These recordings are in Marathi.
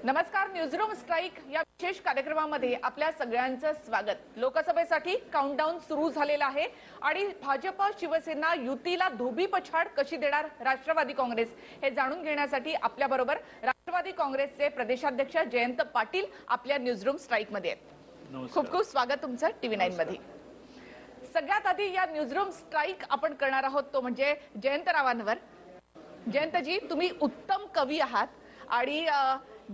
नमस्कार. न्यूजरूम स्ट्राइक या विशेष कार्यक्रमामध्ये आपल्या सगळ्यांचं स्वागत. लोकसभेसाठी काउंटडाऊन सुरू झालेला आहे आणि भाजप शिवसेना युतीला धोबी पछाड कशी देणार राष्ट्रवादी काँग्रेस हे जाणून घेण्यासाठी आपल्या बरोबर राष्ट्रवादी काँग्रेसचे प्रदेशाध्यक्ष जयंत पाटील आपल्या न्यूजरूम स्ट्राइक मध्ये आहेत. खूप खूप स्वागत तुमचं TV9 मध्ये. सगळ्यात आधी या न्यूजरूम स्ट्राइक आपण करणार आहोत तो म्हणजे जयंतरावांवर. जयंतजी, तुम्ही उत्तम कवी आहात आणि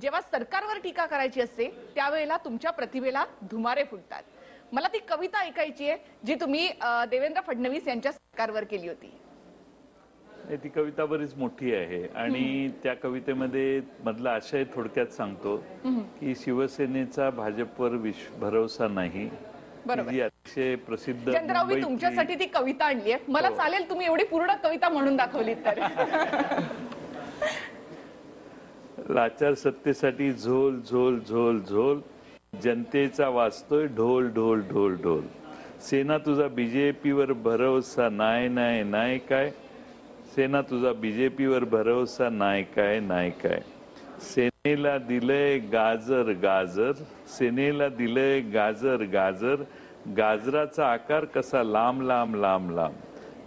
जेव्हा सरकारवर टीका करायची असते त्यावेळेला तुमच्या प्रतिभेला धुमारे फुटतात. मला ती कविता ऐकायची आहे जी तुम्ही देवेंद्र फडणवीस यांच्या सरकारवर केली होती. ती कविता बरीच मोठी आहे आणि त्या कवितेमध्ये मधला आशय थोडक्यात सांगतो की शिवसेनेचा भाजपवर भरोसा नाही. जी अतिशय प्रसिद्ध चंद्रराव, मी तुमच्यासाठी ती कविता आणली आहे. मला चालेल तुम्ही एवढी पूर्ण कविता म्हणून दाखवली तर. लाचार सत्तेसाठी झोल झोल झोल झोल, जनतेचा वाजतोय ढोल ढोल ढोल ढोल. सेना तुझा बीजेपीवर भरोसा नाही नाही नाही काय. सेना तुझा बीजेपीवर भरोसा नाही काय नाही काय. सेनेला दिलंय गाजर गाजर, सेनेला दिलंय गाजर गाजर. गाजराचा आकार कसा लांब लांब लांब लांब,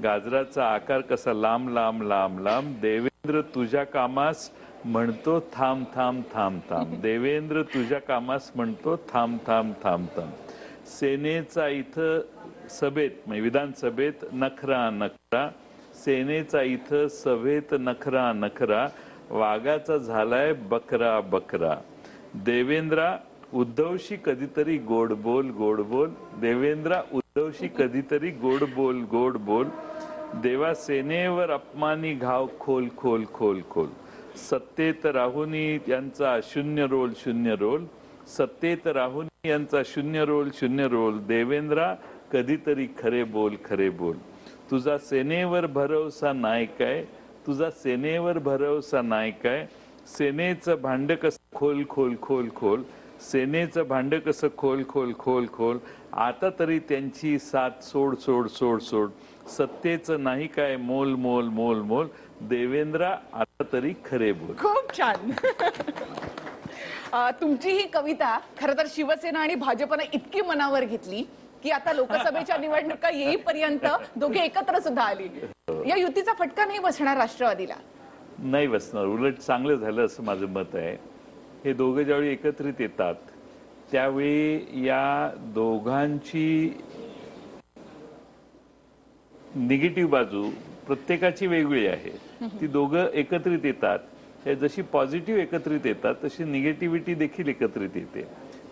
गाजराचा आकार कसा लांब लांब लांब लांब. देवेंद्र तुझ्या कामास म्हणतो थांब थांब थांब थांब. देवेंद्र तुझ्या कामास म्हणतो थांब थांब थांब थांब. सेनेचा इथं सभेत म्हणजे विधानसभेत नखरा नखरा. सेनेचा इथं सभेत नखरा नखरा. वाघाचा झालाय बकरा बकरा. देवेंद्रा उद्धवशी कधीतरी गोड बोल गोड बोल. देवेंद्रा उद्धवशी कधीतरी गोड बोल गोड बोल. देवा सेनेवर अपमानी घाव खोल खोल खोल खोल. सत्तेत राहुनी यांचा शून्य रोल शून्य रोल. सत्तेत राहुनी यांचा शून्य रोल शून्य रोल. देवेंद्रा कधीतरी खरे बोल खरे बोल. तुझा सेनेवर भरोसा नाही काय. तुझा सेनेवर भरोसा नाही काय. सेनेचं भांड कसं खोल खोल खोल खोल. सेनेचं भांड कसं खोल खोल खोल खोल. आता तरी त्यांची साथ सोड सोड सोड सोड. सत्तेचं नाही काय मोल मोल मोल मोल. देवेंद्रा आता तरी खरे बोल. खूप छान. तुमची ही कविता खरं तर शिवसेना आणि भाजपने इतकी मनावर घेतली की आता लोकसभेच्या निवडणुका येईपर्यंत दोघे एकत्र सुद्धा आली. या युतीचा फटका नाही बसणार राष्ट्रवादीला? नाही बसणार, उलट चांगलं झालं असं माझं मत आहे. हे दोघे ज्यावेळी एकत्रित येतात त्यावेळी या दोघांची निगेटिव्ह बाजू प्रत्येकाची वेगळी आहे. ती दोघं एकत्रित येतात, जशी पॉझिटिव्ह एकत्रित येतात तशी निगेटिव्हिटी देखील एकत्रित येते.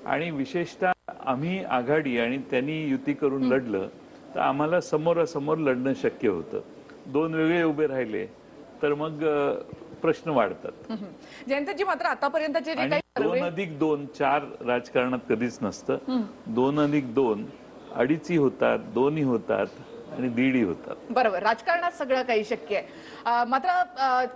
आणि विशेषतः आम्ही आघाडी आणि त्यांनी युती करून लढलं तर आम्हाला समोरासमोर लढणं शक्य होतं. दोन वेगळे उभे राहिले तर मग प्रश्न वाढतात. जयंतजी, मात्र आतापर्यंतचे जे काही 2+2 4 राजकारणात कधीच नसतं. 2+2 अडीचही होतात, 2ही होतात आणि 1.5ही होतात. बरोबर, राजकारणात सगळं काही शक्य आहे. मात्र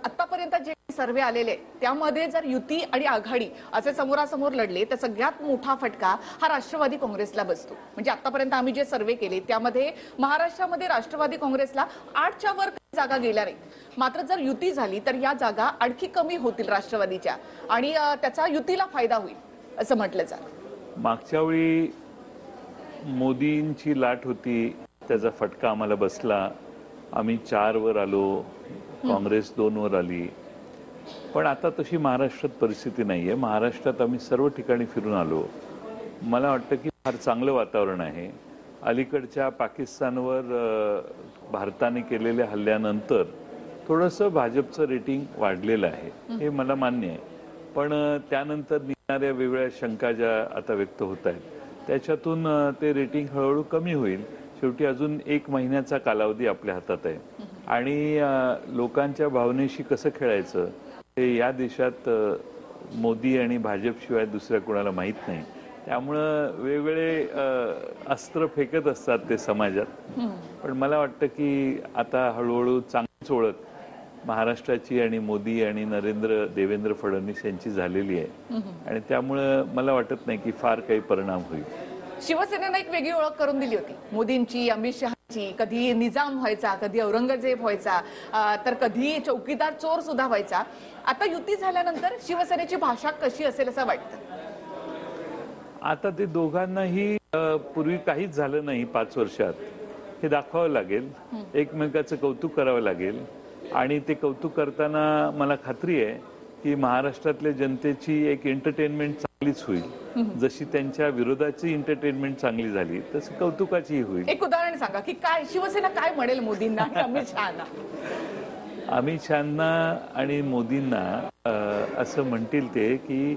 आतापर्यंत जे सर्वे आलेले त्यामध्ये जर युती आणि आघाडी असे समोरासमोर लढले तर सगळ्यात मोठा फटका हा राष्ट्रवादी काँग्रेसला बसतो. म्हणजे आतापर्यंत आम्ही जे सर्वे केले त्यामध्ये महाराष्ट्रामध्ये राष्ट्रवादी काँग्रेसला 8च्या वर जागा गेल्या नाहीत. मात्र जर युती झाली तर या जागा आणखी कमी होतील राष्ट्रवादीच्या आणि त्याचा युतीला फायदा होईल असं म्हटलं जातं. मागच्या वेळी मोदींची लाट होती, त्याचा फटका आम्हाला बसला. आम्ही 4 वर आलो, काँग्रेस 2 वर आली. पण आता तशी महाराष्ट्रात परिस्थिती नाहीये. महाराष्ट्रात आम्ही सर्व ठिकाणी फिरून आलो. मला वाटतं की फार चांगलं वातावरण आहे. अलीकडच्या पाकिस्तानवर भारताने केलेल्या हल्ल्यानंतर थोडंसं भाजपचं रेटिंग वाढलेलं आहे, हे मला मान्य आहे. पण त्यानंतर निघणाऱ्या वेगवेगळ्या शंका ज्या आता व्यक्त होत आहेत त्याच्यातून ते रेटिंग हळूहळू कमी होईल. शेवटी अजून 1 महिन्याचा कालावधी आपल्या हातात आहे आणि लोकांच्या भावनेशी कसं खेळायचं हे या देशात मोदी आणि भाजपशिवाय दुसऱ्या कोणाला माहीत नाही. त्यामुळं वेगवेगळे अस्त्र फेकत असतात ते समाजात. पण मला वाटतं की आता हळूहळू चांगलीच ओळख महाराष्ट्राची आणि मोदी आणि देवेंद्र फडणवीस यांची झालेली आहे आणि त्यामुळं मला वाटत नाही की फार काही परिणाम होईल. शिवसेनेने एक वेगळी ओळख करून दिली होती मोदींची, अमित शहा कधी निजाम व्हायचा, कधी औरंगजेब व्हायचा, तर कधी चौकीदार चोर सुद्धा व्हायचा. आता युती झाल्यानंतर शिवसेनेची भाषा कशी असेल असं वाटतं? आता ते दोघांनाही पूर्वी काहीच झालं नाही 5 वर्षात हे दाखवावं लागेल, एकमेकाचं कौतुक करावं लागेल. आणि ते कौतुक करताना मला खात्री आहे की महाराष्ट्रातल्या जनतेची एक एंटरटेनमेंट चांगलीच होईल. जशी त्यांच्या विरोधाची एंटरटेनमेंट चांगली झाली तशी कौतुकाचीही होईल. एक उदाहरण सांगा की काय शिवसेना काय म्हणेल मोदींना आणि अमित शहाना? अमित शहाना आणि मोदींना असं म्हणतील ते की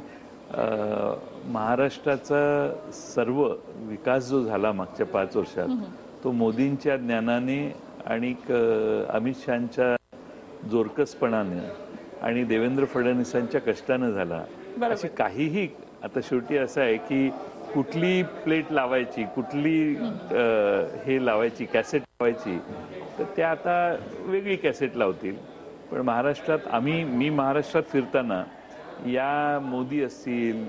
महाराष्ट्राचा सर्व विकास जो झाला मागच्या 5 वर्षात तो मोदींच्या ज्ञानाने आणि अमित शहाच्या जोरकसपणाने आणि देवेंद्र फडणवीसांच्या कष्टाने झाला. अशी काहीही आता शेवटी असं आहे की कुठली प्लेट लावायची, कुठली हे लावायची, कॅसेट लावायची, तर त्या आता वेगळी कॅसेट लावतील. पण महाराष्ट्रात मी महाराष्ट्रात फिरताना या मोदी असतील,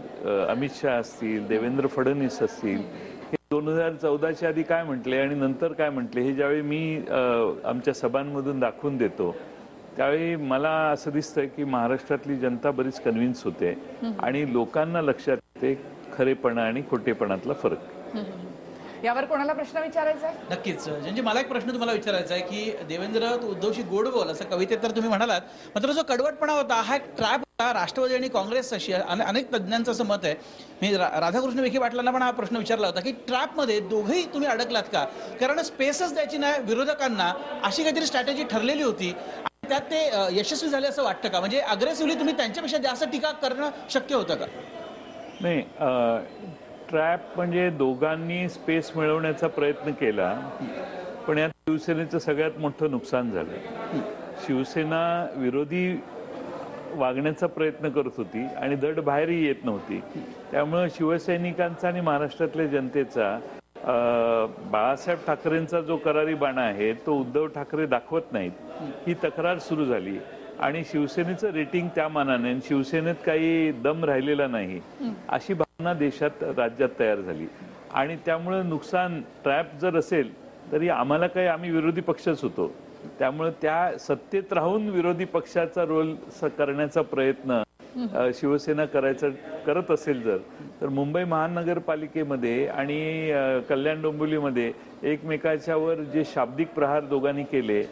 अमित शहा असतील, देवेंद्र फडणवीस असतील, हे 2014च्या आधी काय म्हटले आणि नंतर काय म्हटले हे ज्यावेळी मी आमच्या सभांमधून दाखवून देतो त्यावेळी मला असं दिसतंय की महाराष्ट्रातली जनता बरीच कन्व्हिन्स होते आणि लोकांना लक्षात येते खरेपणा आणि खोटेपणातला फरक. यावर कोणाला प्रश्न विचारायचा आहे? नक्कीच. म्हणजे मला एक प्रश्न तुम्हाला विचारायचा आहे की देवेंद्र उद्धवशी गोड बोल असं कवितेत तर तुम्ही म्हणालात, मात्र जो कडवटपणा होता हा एक ट्रॅप होता राष्ट्रवादी आणि काँग्रेस अशी अनेक तज्ज्ञांचं असं मत आहे. मी राधाकृष्ण विखे पाटलांना पण हा प्रश्न विचारला होता की ट्रॅपमध्ये दोघेही तुम्ही अडकलात का? कारण स्पेसच द्यायची नाही विरोधकांना अशी काहीतरी स्ट्रॅटेजी ठरलेली होती. त्यात ते यशस्वी झाले असं वाटतं का? म्हणजे अग्रेसिव्हली तुम्ही त्यांच्यापेक्षा जास्त टीका करणं शक्य होतं का? नाही, ट्रॅप म्हणजे दोघांनी स्पेस मिळवण्याचा प्रयत्न केला, पण यात शिवसेनेचं सगळ्यात मोठं नुकसान झालं. शिवसेना विरोधी वागण्याचा प्रयत्न करत होती आणि धड बाहेरही येत नव्हती. त्यामुळं शिवसैनिकांचा आणि महाराष्ट्रातल्या जनतेचा बाळासाहेब ठाकरेंचा जो करारी बाणा आहे तो उद्धव ठाकरे दाखवत नाहीत ही तक्रार सुरू झाली आणि शिवसेनेचं रेटिंग त्या मानाने शिवसेनेत काही दम राहिलेला नाही अशी भावना देशात राज्यात तयार झाली. आणि त्यामुळे नुकसान ट्रॅप जर असेल तरी आम्हाला काही, आम्ही विरोधी पक्षच होतो, त्यामुळे त्या सत्तेत राहून विरोधी पक्षाचा रोल करण्याचा प्रयत्न शिवसेना करत असेल तर मुंबई महानगरपालिकेमध्ये आणि कल्याण डोंबिवलीमध्ये एकमेकाच्यावर जे शाब्दिक प्रहार दोघांनी केले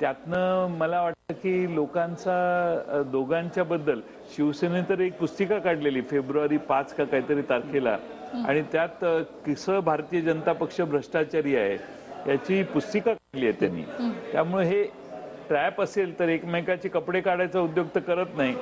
त्यातनं मला वाटतं की लोकांचा दोघांच्या बद्दल शिवसेने तर एक पुस्तिका काढलेली फेब्रुवारी 5 का काहीतरी तारखेला आणि त्यात कसं भारतीय जनता पक्ष भ्रष्टाचारी आहे याची पुस्तिका काढली आहे त्यांनी. त्यामुळे हे ट्रॅप असेल तर एकमेकाचे कपडे काढायचा उद्योग तर करत नाही,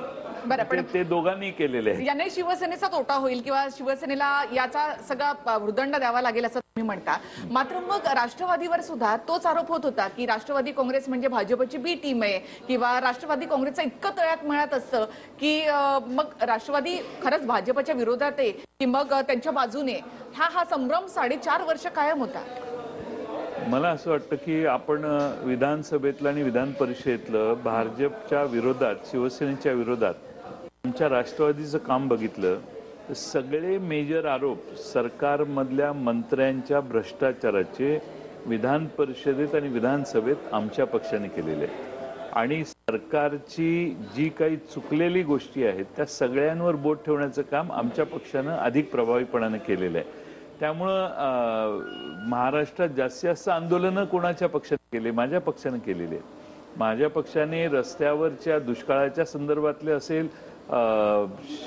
ते दोघांनी केलेले आहे. याने शिवसेनेचा तोटा होईल किंवा शिवसेनेला याचा सगळा भूर्दंड द्यावा लागेल असं तुम्ही म्हणता. मात्र मग राष्ट्रवादीवर सुद्धा तोच आरोप होत होता की राष्ट्रवादी काँग्रेस म्हणजे भाजपची बी टीम आहे किंवा राष्ट्रवादी काँग्रेसचं इतकं तळ्यात मिळत असतं की मग राष्ट्रवादी खरंच भाजपच्या विरोधात आहे की मग त्यांच्या बाजूने हा संभ्रम 4.5 वर्ष कायम होता. मला असं वाटतं की आपण विधानसभेतलं आणि विधान परिषदेतलं भाजपच्या विरोधात, शिवसेनेच्या विरोधात आमच्या राष्ट्रवादीचं काम बघितलं तर सगळे मेजर आरोप सरकारमधल्या मंत्र्यांच्या भ्रष्टाचाराचे विधान परिषदेत आणि विधानसभेत आमच्या पक्षाने केलेले आहेत. आणि सरकारची जी काही चुकलेली गोष्टी आहेत त्या सगळ्यांवर बोट ठेवण्याचं काम आमच्या पक्षानं अधिक प्रभावीपणाने केलेलं आहे. त्यामुळं महाराष्ट्रात जास्तीत जास्त आंदोलनं कोणाच्या पक्षाने केले? माझ्या पक्षाने केलेले आहेत. माझ्या पक्षाने रस्त्यावरच्या दुष्काळाच्या संदर्भातले असेल,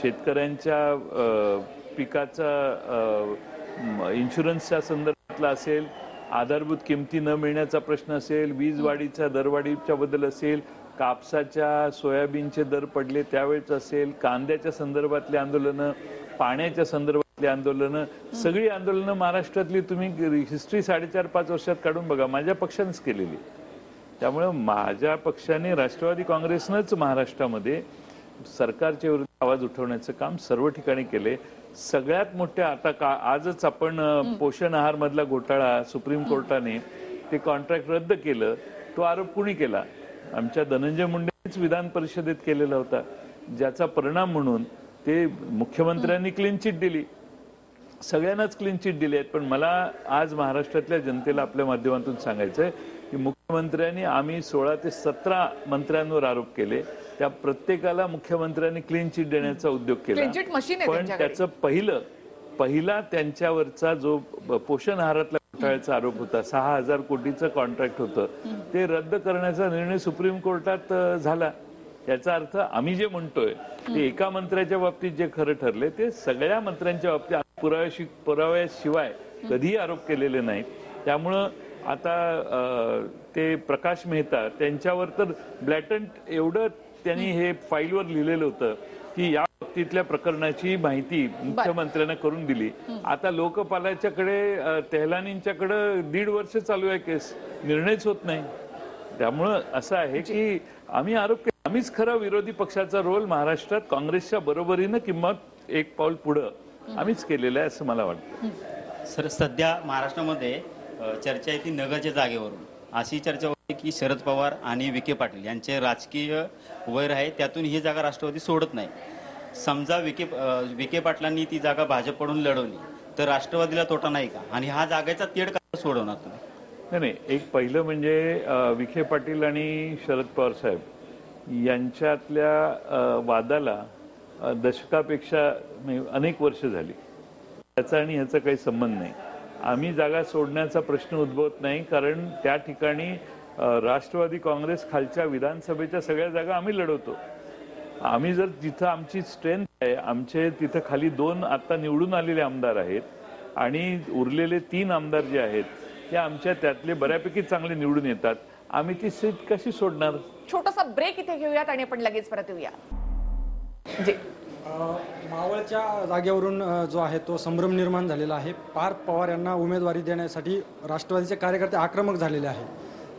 शेतकऱ्यांच्या पिकाचा इन्शुरन्सच्या संदर्भातला असेल, आधारभूत किमती न मिळण्याचा प्रश्न असेल, वीज वाढीचा दरवाढीच्या बद्दल असेल, कापसाच्या सोयाबीनचे दर पडले त्यावेळेस असेल, कांद्याच्या संदर्भातले आंदोलनं, पाण्याच्या संदर्भातले आंदोलनं, सगळी आंदोलनं महाराष्ट्रातली तुम्ही हिस्ट्री 4.5-5 वर्षात काढून बघा, माझ्या पक्षानेच केलेली. त्यामुळे माझ्या पक्षाने, राष्ट्रवादी काँग्रेसनंच महाराष्ट्रामध्ये सरकारच्या विरुद्ध आवाज उठवण्याचं काम सर्व ठिकाणी केले. सगळ्यात मोठ्या आता आजच आपण पोषण आहार मधला घोटाळा सुप्रीम कोर्टाने ते कॉन्ट्रॅक्ट रद्द केलं, तो आरोप कुणी केला? आमच्या धनंजय मुंडेंनीच विधान परिषदेत केलेला होता, ज्याचा परिणाम म्हणून ते मुख्यमंत्र्यांनी क्लीन चिट दिली. सगळ्यांनाच क्लीन चिट दिली आहेत. पण मला आज महाराष्ट्रातल्या जनतेला आपल्या माध्यमातून सांगायचं आहे की मुख्यमंत्र्यांनी आम्ही 16 ते 17 मंत्र्यांवर आरोप केले, त्या प्रत्येकाला मुख्यमंत्र्यांनी क्लीन चिट देण्याचा उद्योग केला. क्लीन चिट मशीन आहे पण त्यांच्याकडे. त्याचं पहिला त्यांच्यावरचा जो पोषण आहारातला घोटाळ्याचा आरोप होता, 6,000 कोटीचं कॉन्ट्रॅक्ट होतं, ते रद्द करण्याचा निर्णय सुप्रीम कोर्टात झाला. याचा अर्थ आम्ही जे म्हणतोय ते एका मंत्र्याच्या बाबतीत जे खरं ठरले ते सगळ्या मंत्र्यांच्या बाबतीत पुराव्याशिवाय कधीही आरोप केलेले नाहीत. त्यामुळं आता ते प्रकाश मेहता त्यांच्यावर तर ब्लॅटंट एवढं त्यांनी हे फाईलवर लिहिलेलं होतं की या बाबतीतल्या प्रकरणाची माहिती मुख्यमंत्र्यांना करून दिली. आता लोकपालाच्याकडे तेहलानींच्याकडे 1.5 वर्ष चालू आहे केस, निर्णयच होत नाही. त्यामुळं असं आहे की आम्ही आम्हीच खरा विरोधी पक्षाचा रोल महाराष्ट्रात काँग्रेसच्या बरोबरीनं किंमत एक पाऊल पुढं आम्हीच केलेलं आहे असं मला वाटतं. सर, सध्या महाराष्ट्रामध्ये चर्चा आहे ती नगरच्या जागेवरून. अशी चर्चा होती की शरद पवार आणि विखे पाटील यांचे राजकीय वैर आहे, त्यातून ही जागा राष्ट्रवादी सोडत नाही. समजा विखे पाटलांनी ती जागा भाजपकडून लढवली तर राष्ट्रवादीला तोटा नाही का? आणि हा जागेचा तेढ का सोडवणार तुम्ही? नाही, एक पहिलं म्हणजे विखे पाटील आणि शरद पवार साहेब यांच्यातल्या वादाला दशकापेक्षा अनेक वर्ष झाली. त्याचा आणि ह्याचा काही संबंध नाही. आम्ही जागा सोडण्याचा प्रश्न उद्भवत नाही, कारण त्या ठिकाणी राष्ट्रवादी काँग्रेस खालच्या विधानसभेच्या सगळ्या जागा आम्ही लढवतो. आम्ही जर जिथं आमची स्ट्रेंथ आहे, आमचे तिथं खाली 2 आता निवडून आलेले आमदार आहेत आणि उरलेले 3 आमदार जे आहेत ते आमच्या त्यातले बऱ्यापैकी चांगले निवडून येतात. आम्ही ती सीट कशी सोडणार? छोटासा ब्रेक इथे घेऊयात आणि आपण लगेच परत येऊया. जी, मावळच्या जागेवरून जो आहे तो संभ्रम निर्माण झालेला आहे. पार्थ पवार यांना उमेदवारी देण्यासाठी राष्ट्रवादीचे कार्यकर्ते आक्रमक झालेले आहेत.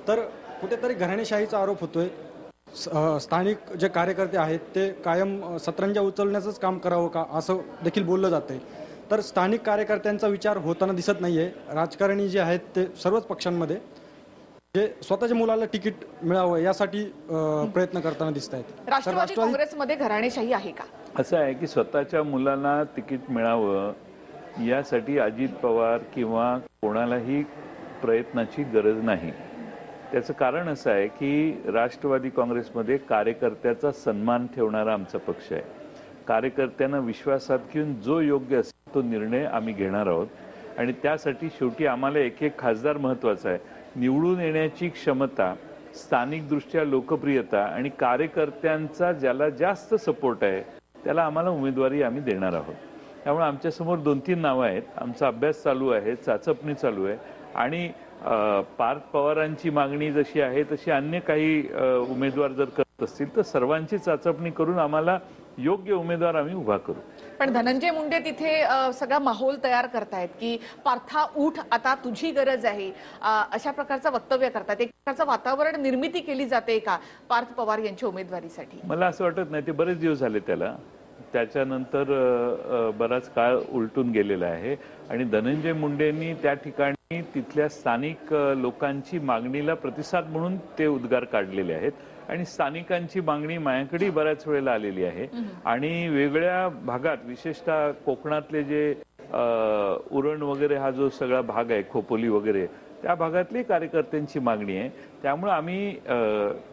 तर कुठेतरी घराणेशाहीचा आरोप होतोय. स्थानिक जे कार्यकर्ते आहेत ते कायम सतरंजा उचलण्याचंच काम करावं का असं देखील बोललं जातंय. तर स्थानिक कार्यकर्त्यांचा विचार होताना दिसत नाहीये. राजकारणी जे आहेत ते सर्वच पक्षांमध्ये जे स्वतःच्या मुलाला तिकीट मिळावं यासाठी प्रयत्न करताना दिसत आहेत. राष्ट्रवादी काँग्रेसमध्ये घराणेशाही आहे का? असं आहे की स्वतःच्या मुलांना तिकीट मिळावं यासाठी अजित पवार किंवा कोणालाही प्रयत्नाची गरज नाही. त्याचं कारण असं आहे की राष्ट्रवादी काँग्रेसमध्ये कार्यकर्त्याचा सन्मान ठेवणारा आमचा पक्ष आहे. कार्यकर्त्यांना विश्वासात घेऊन जो योग्य असेल तो निर्णय आम्ही घेणार आहोत आणि त्यासाठी शेवटी आम्हाला एक खासदार महत्वाचा आहे. निवडून येण्याची क्षमता, स्थानिकदृष्ट्या लोकप्रियता आणि कार्यकर्त्यांचा ज्याला जास्त सपोर्ट आहे त्याला आम्हाला उमेदवारी आम्ही देणार आहोत. त्यामुळे आमच्यासमोर 2-3 नावं आहेत. आमचा अभ्यास चालू आहे, चाचपणी चालू आहे आणि पार्थ पवारांची मागणी जशी आहे तशी अन्य काही उमेदवार जर करत असतील तर सर्वांची चाचपणी करून आम्हाला योग्य उमेदवार आम्ही उभा करू. पण धनंजय मुंडे तिथे सगळा माहोल तयार करतायत की पार्था उठ, आता तुझी गरज आहे, अशा प्रकारचं वक्तव्य करतात. एक प्रकारचं वातावरण निर्मिती केली जाते का पार्थ पवार यांच्या उमेदवारीसाठी? मला असं वाटत नाही. ते बरेच दिवस झाले त्याच्यानंतर बराच काळ उलटून गेलेला आहे आणि धनंजय मुंडेंनी त्या ठिकाणी तिथल्या स्थानिक लोकांची मागणीला प्रतिसाद म्हणून ते उद्गार काढलेले आहेत आणि स्थानिकांची मागणी माझ्याकडे बऱ्याच वेळेला आलेली आहे आणि वेगळ्या भागात, विशेषतः कोकणातले जे उरण वगैरे हा जो सगळा भाग आहे, खोपोली वगैरे, त्या भागातली कार्यकर्त्यांची मागणी आहे. त्यामुळे आम्ही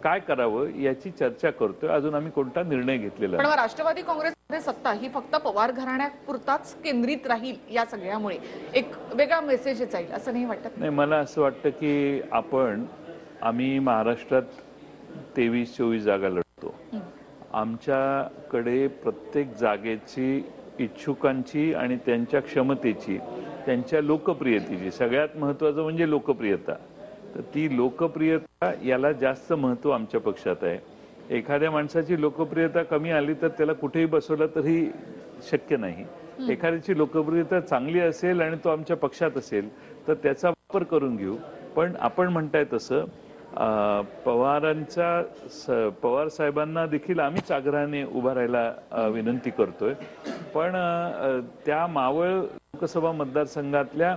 काय करावं याची चर्चा करतोय. अजून आम्ही कोणता निर्णय घेतलेला पण राष्ट्रवादी काँग्रेसमध्ये सत्ता ही फक्त पवार घराण्यापुरताच केंद्रित राहील या सगळ्यामुळे एक वेगळा मेसेज जाईल असं नाही वाटत? नाही, मला असं वाटतं की आम्ही महाराष्ट्रात 23-24 जागा लढतो. आमच्याकडे प्रत्येक जागेची इच्छुकांची आणि त्यांच्या क्षमतेची, त्यांच्या लोकप्रियतेची, सगळ्यात महत्वाचं म्हणजे लोकप्रियता, तर ती लोकप्रियता याला जास्त महत्व आमच्या पक्षात आहे. एखाद्या माणसाची लोकप्रियता कमी आली तर त्याला कुठेही बसवलं तरी शक्य नाही. एखाद्याची लोकप्रियता चांगली असेल आणि तो आमच्या पक्षात असेल तर त्याचा वापर करून घेऊ. पण आपण म्हणताय तसं पवार साहेबांना देखील आम्हीच आग्रहाने उभा राहायला विनंती करतोय. पण त्या मावळ लोकसभा मतदारसंघातल्या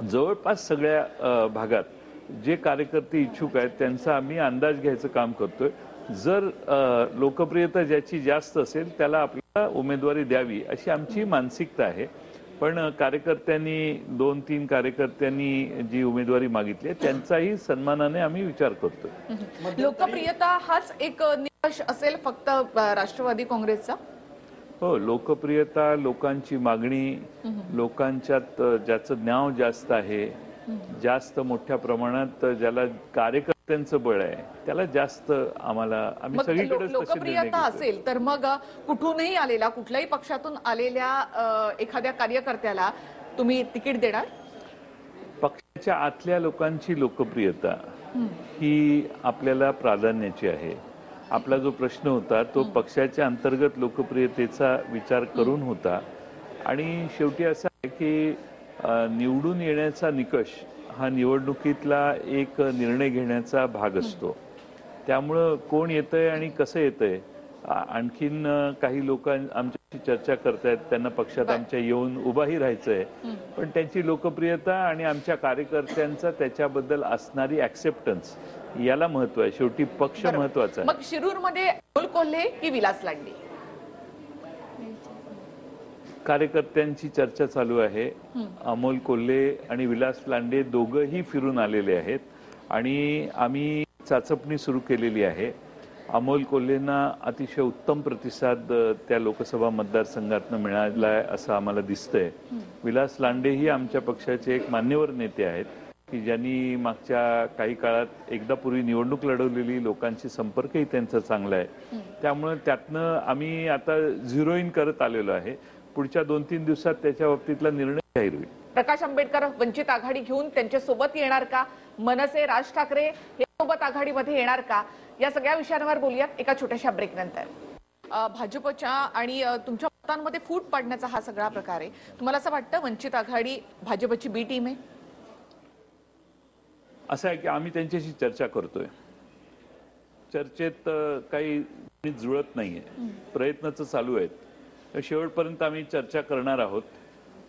जवळपास सगळ्या भागात जे कार्यकर्ते इच्छुक आहेत त्यांचा आम्ही अंदाज घ्यायचं काम करतोय. जर लोकप्रियता ज्याची जास्त असेल त्याला आपल्याला उमेदवारी द्यावी अशी आमची मानसिकता आहे. पण कार्यकर्त्यांनी 2-3 कार्यकर्त्यांनी जी उमेदवारी मागितली आहे त्यांचाही सन्मानाने आम्ही विचार करतोय. लोकप्रियता हाच एक निकष असेल फक्त राष्ट्रवादी काँग्रेसचा? हो, लोकप्रियता, लोकांची मागणी, लोकांच्यात ज्याचं नाव जास्त आहे, जास्त मोठ्या प्रमाणात ज्याला कार्यकर्त्यांचं बळ आहे त्याला जास्त आम्ही मग सगळीकडे लोकप्रियता असेल तर मग कुठूनही आलेला, कुठल्याही पक्षातून आलेल्या एखाद्या कार्यकर्त्याला तुम्ही तिकीट देणार? पक्षाच्या आतल्या लोकांची लोकप्रियता ही आपल्याला प्राधान्याची आहे. आपला जो प्रश्न होता तो पक्षाच्या अंतर्गत लोकप्रियतेचा विचार करून होता आणि शेवटी असं आहे की निवडून येण्याचा निकष हा निवडणुकीतला एक निर्णय घेण्याचा भाग असतो. त्यामुळं कोण येतंय आणि कसं येतंय, आणखीन काही लोक आमच्याशी चर्चा करतायत, त्यांना पक्षात आमच्या येऊन उभाही राहायचंय, पण त्यांची लोकप्रियता आणि आमच्या कार्यकर्त्यांचा त्याच्याबद्दल असणारी ऍक्सेप्टन्स याला महत्व आहे. शेवटी पक्ष महत्वाचा आहे. मग शिरूरमध्ये अमोल कोल्हे की विलास लांडे? कार्यकर्त्यांची चर्चा चालू आहे. अमोल कोल्हे आणि विलास लांडे दोघंही फिरून आलेले आहेत आणि आम्ही चाचपणी सुरू केलेली आहे. अमोल कोल्हेंना अतिशय उत्तम प्रतिसाद त्या लोकसभा मतदारसंघातनं मिळाला आहे असं आम्हाला दिसतंय. विलास लांडे ही आमच्या पक्षाचे एक मान्यवर नेते आहेत की ज्यांनी मागच्या काही काळात एकदा पूर्वी निवडणूक लढवलेली, लोकांशी संपर्कही त्यांचा चांगला आहे. त्यामुळे त्यातनं आम्ही आता झिरो इन करत आलेलो आहे. पुढच्या 2-3 दिवसात त्याच्या बाबतीतला निर्णय जाहीर होईल. प्रकाश आंबेडकर वंचित आघाडी घेऊन त्यांच्या सोबत येणार का? मनसे, राज ठाकरे हे सोबत आघाडीमध्ये येणार का? या सगळ्या विषयांवर बोलूयात एका छोट्याशा ब्रेक नंतर. भाजपच्या आणि तुमच्या मतांमध्ये फूट पाडण्याचा हा सगळा प्रकार आहे. तुम्हाला असं वाटतं वंचित आघाडी भाजपची बी टीम आहे? असं आहे की आम्ही त्यांच्याशी चर्चा करतोय. चर्चेत काही जुळत नाहीये. प्रयत्नच चालू आहेत. शेवटपर्यंत आम्ही चर्चा करणार आहोत.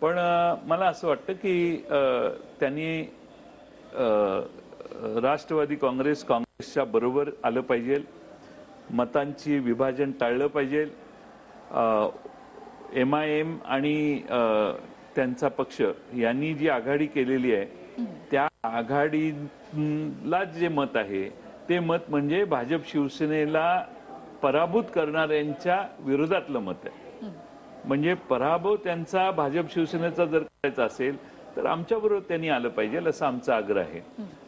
पण मला असं वाटतं की त्यांनी राष्ट्रवादी काँग्रेसच्या बरोबर आलं पाहिजे. मतांची विभाजन टाळलं पाहिजे. MIM आणि त्यांचा पक्ष यांनी जी आघाडी केलेली आहे त्या आघाडीला जे मत आहे ते मत म्हणजे भाजप शिवसेनेला पराभूत करणाऱ्यांच्या विरोधातलं मत आहे. म्हणजे पराभव त्यांचा भाजप शिवसेनेचा जर करायचा असेल तर आमच्याबरोबर त्यांनी आलं पाहिजे असा आमचा आग्रह आहे.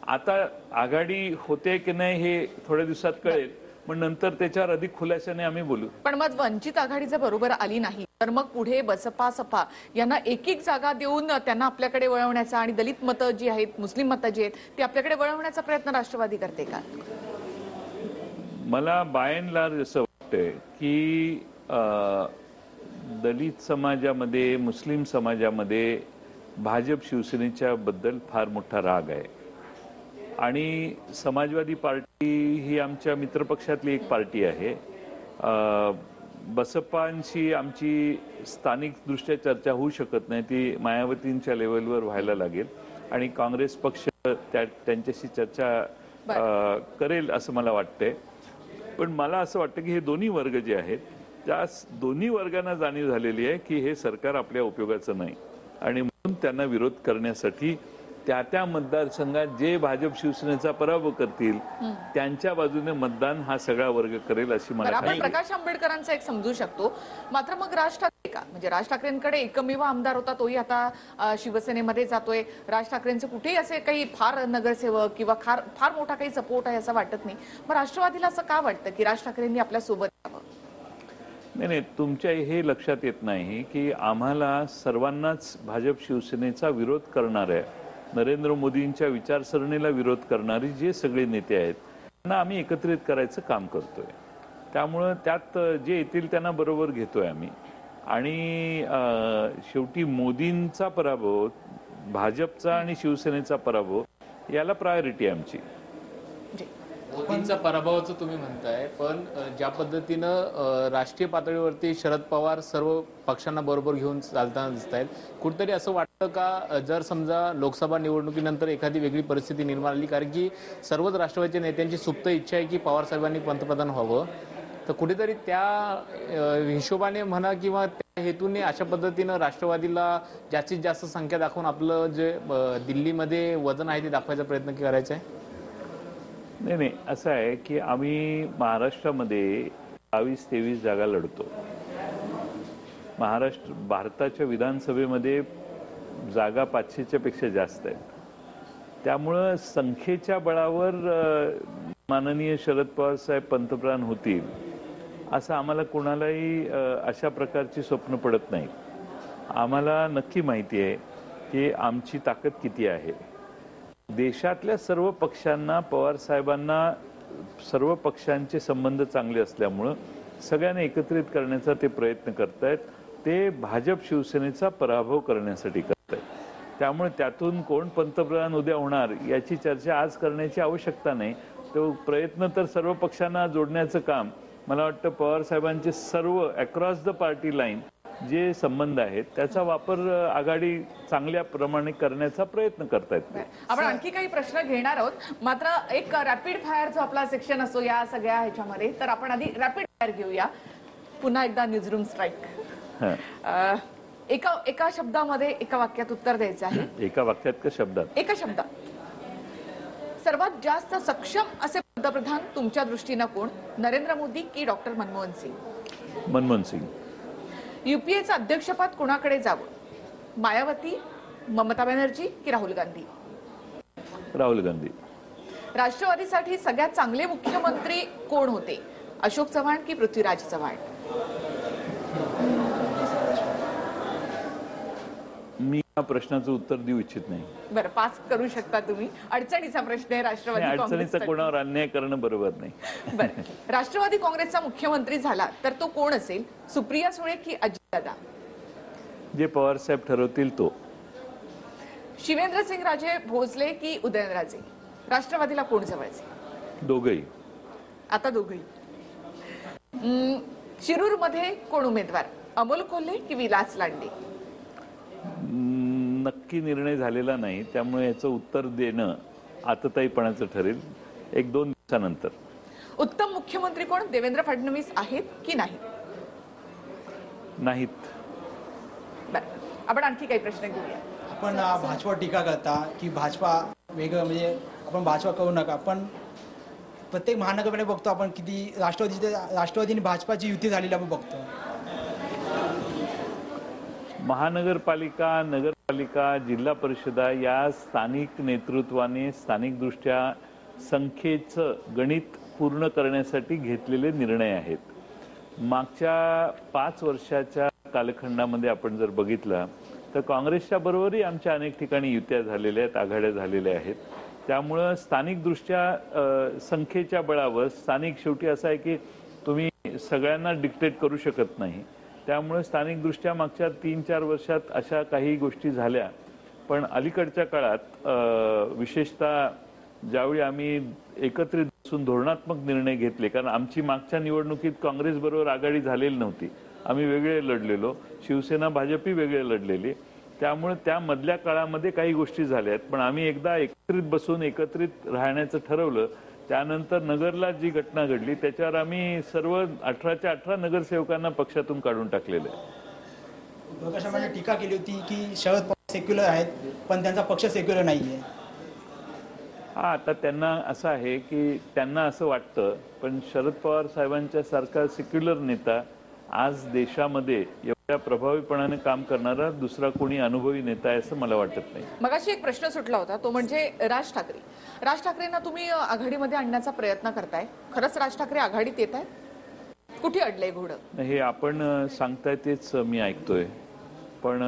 आता आघाडी होते की नाही हे थोड्या दिवसात कळेल, पण नंतर त्याच्यावर अधिक खुलाशाने आम्ही बोलू. पण मग वंचित आघाडी जर बरोबर आली नाही तर मग पुढे बसपा, सपा यांना एक जागा देऊन त्यांना आपल्याकडे वळवण्याचा आणि दलित मतं जी आहेत, मुस्लिम मतं जी आहेत ती आपल्याकडे वळवण्याचा प्रयत्न राष्ट्रवादी करते का? मला बाय अँड लार्ज असं वाटतंय की दलित समाजामध्ये, मुस्लिम समाजामध्ये भाजप शिवसेनेच्या बद्दल फार मोठा राग आहे आणि समाजवादी पार्टी ही आमच्या मित्रपक्षातली एक पार्टी आहे. बसपांशी आमची स्थानिक दृष्ट्या चर्चा होऊ शकत नाही, ती मायावतींच्या लेवलवर व्हायला लागेल आणि काँग्रेस पक्ष त्यांच्याशी चर्चा करेल असं मला वाटतंय. पण मला असं वाटतं की हे दोन्ही वर्ग जे आहेत त्या दोन्ही वर्गांना जाणीव झालेली आहे की हे सरकार आपल्या उपयोगाचं नाही आणि म्हणून त्यांना विरोध करण्यासाठी त्या मतदारसंघात जे भाजप शिवसेनेचा पराभव करतील त्यांच्या बाजूने मतदान हा सगळा वर्ग करेल अशी मला आपण प्रकाश आंबेडकरांचा एक समजू शकतो. मात्र मग राज ठाकरे का? म्हणजे राज ठाकरेंकडे एकमेव आमदार होता, तोही आता शिवसेनेमध्ये जातोय. राज ठाकरेंचे कुठेही असे काही फार नगरसेवक किंवा फार मोठा काही सपोर्ट आहे असं वाटत नाही. मग राष्ट्रवादीला असं का वाटतं की राज ठाकरेंनी आपल्या सोबत यावं? नाही, तुमच्या हे लक्षात येत नाही की आम्हाला सर्वांनाच भाजप शिवसेनेचा विरोध करणाऱ्या, नरेंद्र मोदींच्या विचारसरणीला विरोध करणारी जे सगळे नेते आहेत त्यांना आम्ही एकत्रित करायचं काम करतोय. त्यामुळं त्यात जे येतील त्यांना बरोबर घेतोय आम्ही आणि शेवटी मोदींचा पराभव, भाजपचा आणि शिवसेनेचा पराभव याला प्रायोरिटी आहे आमची. मोदींचा पराभवाचं तुम्ही म्हणताय, पण ज्या पद्धतीनं राष्ट्रीय पातळीवरती शरद पवार सर्व पक्षांना बरोबर घेऊन चालताना दिसत आहेत, कुठेतरी असं वाटतं का जर समजा लोकसभा निवडणुकीनंतर एखादी वेगळी परिस्थिती निर्माण झाली, कारण की सर्वच राष्ट्रवादीच्या नेत्यांची सुप्त इच्छा आहे की पवार साहेबांनी पंतप्रधान व्हावं, तर कुठेतरी त्या हिशोबाने म्हणा किंवा त्या हेतूने अशा पद्धतीनं राष्ट्रवादीला जास्तीत जास्त संख्या दाखवून आपलं जे दिल्लीमध्ये वजन आहे ते दाखवायचा प्रयत्न करायचा आहे? नाही, असं आहे की आम्ही महाराष्ट्रामध्ये 22-23 जागा लढतो. भारताच्या विधानसभेमध्ये जागा 500च्या पेक्षा जास्त आहेत. त्यामुळं संख्येच्या बळावर माननीय शरद पवार साहेब पंतप्रधान होतील असं आम्हाला कोणालाही अशा प्रकारची स्वप्न पडत नाही. आम्हाला नक्की माहिती आहे की आमची ताकद किती आहे. देशातल्या सर्व पक्षांना, पवार साहेबांना सर्व पक्षांचे संबंध चांगले असल्यामुळं सगळ्यांना एकत्रित करण्याचा ते प्रयत्न करतायत. ते भाजप शिवसेनेचा पराभव करण्यासाठी करतायत. त्यामुळे त्यातून कोण पंतप्रधान उद्या होणार याची चर्चा आज करण्याची आवश्यकता नाही. तो प्रयत्न तर सर्व पक्षांना जोडण्याचं काम मला वाटतं पवार साहेबांचे सर्व अक्रॉस द पार्टी लाईन जे संबंध आहेत त्याचा वापर आघाडी चांगल्या प्रमाणे करण्याचा प्रयत्न करतायत. आपण आणखी काही प्रश्न घेणार आहोत. मात्र एक रॅपिड फायर जो आपला सेक्शन असतो या सगळ्या ह्याच्यामध्ये, तर आपण आधी रॅपिड फायर घेऊया. पुन्हा एकदा न्यूजरूम स्ट्राईक. एका शब्दामध्ये एका वाक्यात उत्तर द्यायचं आहे. एका वाक्यात का शब्दात? एका शब्दात. सर्वात जास्त सक्षम असे पंतप्रधान तुमच्या दृष्टीनं कोण? नरेंद्र मोदी की डॉक्टर मनमोहन सिंग? मनमोहन सिंग. युपीएचं अध्यक्षपद कोणाकडे जावं? मायावती, ममता बॅनर्जी की राहुल गांधी? राहुल गांधी. राष्ट्रवादीसाठी सगळ्यात चांगले मुख्यमंत्री कोण होते? अशोक चव्हाण की पृथ्वीराज चव्हाण? मी या प्रश्नाचं उत्तर देऊ इच्छित नाही. बरं, पास करू शकता तुम्ही. अडचणीचा प्रश्न आहे राष्ट्रवादी अडचणीचा कोणावर अन्याय करणं बरोबर नाही. बरं, राष्ट्रवादी काँग्रेसचा मुख्यमंत्री झाला तर तो कोण असेल? सुप्रिया सुळे की अजितदादा? जे पवार साहेब ठरवतील तो. शिवेंद्रसिंगराजे भोसले की उदयनराजे? राष्ट्रवादीला कोण जवळचे? दोघंही. आता दोघंही. शिरूर मध्ये कोण उमेदवार? अमोल कोल्हे की विलास लांडे? नक्की निर्णय झालेला नाही, त्यामुळे याचं उत्तर देणं आतताईपणाचं ठरेल 1-2 दिवसानंतर. उत्तम मुख्यमंत्री कोण? देवेंद्र फडणवीस आहेत की नाही? नाहीत. बरं, आपण आणखी काही प्रश्न घेऊया. आपण भाजपा टीका करता की भाजपा वेगळं, म्हणजे आपण भाजपा करू नका, पण प्रत्येक महानगरपालिका बघतो आपण किती राष्ट्रवादी आणि भाजपाची युती झालेली आपण बघतो. महानगरपालिका, नगरपालिका, जिल्हा परिषदा या स्थानिक नेतृत्वाने स्थानिकदृष्ट्या संख्येचं गणित पूर्ण करण्यासाठी घेतलेले निर्णय आहेत. मागच्या 5 वर्षाच्या कालखंडामध्ये आपण जर बघितलं तर काँग्रेसच्या बरोबरही आमच्या अनेक ठिकाणी युत्या झालेल्या आहेत, आघाड्या झालेल्या आहेत. त्यामुळं स्थानिकदृष्ट्या संख्येच्या बळावर स्थानिक शेवटी असं आहे की तुम्ही सगळ्यांना डिक्टेट करू शकत नाही. त्यामुळे स्थानिकदृष्ट्या मागच्या 3-4 वर्षात अशा काही गोष्टी झाल्या. पण अलीकडच्या काळात विशेषतः ज्यावेळी आम्ही एकत्रित बसून धोरणात्मक निर्णय घेतले, कारण आमची मागच्या निवडणुकीत काँग्रेस बरोबर आघाडी झालेली नव्हती, आम्ही वेगळे लढलेलो, शिवसेना भाजपही वेगळे लढलेले. त्यामुळे त्या मधल्या काळामध्ये काही गोष्टी झाल्यात. पण आम्ही एकदा एकत्रित बसून एकत्रित राहण्याचं ठरवलं. त्यानंतर नगरला जी घटना घडली त्याच्यावर आम्ही सर्व 18च्या 18 नगरसेवकांना पक्षातून काढून टाकलेलं आहे. प्रकाशाने टीका केली होती की शरद पवार सेक्युलर आहेत पण त्यांचा पक्ष सेक्युलर नाहीये. हा, आता त्यांना असं आहे की त्यांना असं वाटतं, पण शरद पवार साहेबांच्या सारखा सेक्युलर नेता आज देशामध्ये एवढ्या प्रभावीपणाने काम करणारा दुसरा कोणी अनुभवी नेता आहे असं मला वाटत नाही. मगाशी एक प्रश्न सुटला होता, तो म्हणजे राज ठाकरे. राज ठाकरेंना तुम्ही आघाडीमध्ये आणण्याचा प्रयत्न करताय. खरंच राज ठाकरे आघाडीत येत आहेत? कुठे अडलंय घोडं? हे आपण सांगताय तेच मी ऐकतोय. पण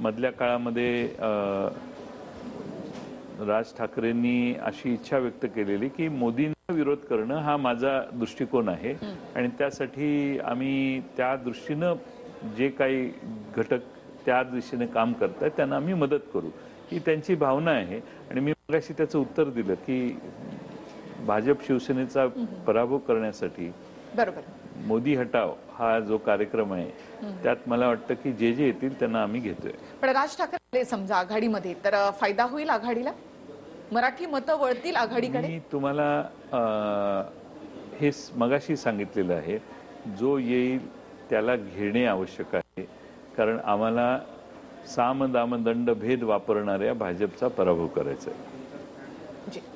मधल्या काळामध्ये राज ठाकरेंनी अशी इच्छा व्यक्त केलेली की मोदींना विरोध करणं हा माझा दृष्टिकोन आहे आणि त्यासाठी आम्ही त्या दृष्टीनं जे काही घटक त्या दिशेने काम करतात त्यांना आम्ही मदत करू, ही त्यांची भावना आहे. आणि मी मगाशी त्याचं उत्तर दिलं की भाजप शिवसेनेचा पराभव करण्यासाठी बरोबर मोदी हटाव हा जो कार्यक्रम आहे त्यात मला वाटतं की जे जे येतील त्यांना आम्ही घेतोय. पण राज ठाकरे समजा आघाडीमध्ये तर फायदा होईल आघाडीला? मराठी मतं वळतील आघाडीकडे? मी तुम्हाला हे मगाशी सांगितलेलं आहे, जो येईल त्याला घेणे आवश्यक आहे, कारण आम्हाला साम दाम दंड भेद वापरणाऱ्या भाजपचा पराभव करायचा आहे.